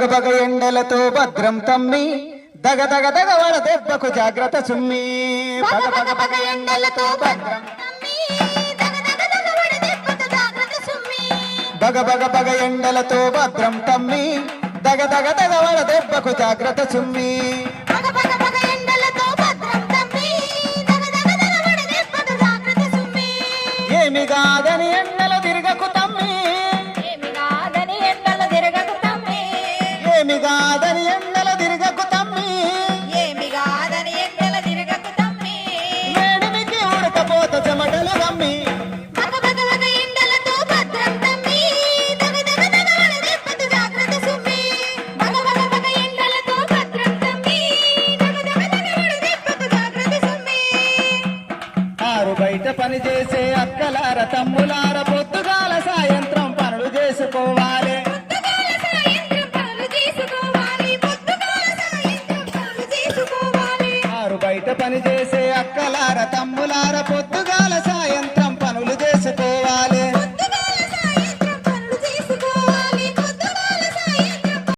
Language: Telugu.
బగ ఎండలతో భద్రం తమ్మి దగ దగ దగ వడ దెబ్బకు జాగ్రత్త సుమ్మి బగ ఎండలతో భద్రం బగ ఎండలతో భద్రం తమ్మి దగ దగ దగ వడ దెబ్బకు జాగ్రత్త సుమ్మి ఏమి కాదని ఎండలు తిరగకు తమ్మి ఏమి కాదని ఎండలు తిరగకు తమ్మి వేడిమికి ఉడకపోత చెమటలు గమ్మి బయట పని చేసే అక్కలార తమ్ములార పొద్దుగాల సాయంత్రం పనులు చేసుకోవాలి ఆరు బయట పని చేసే అక్కలార తమ్ములార పొద్దుగా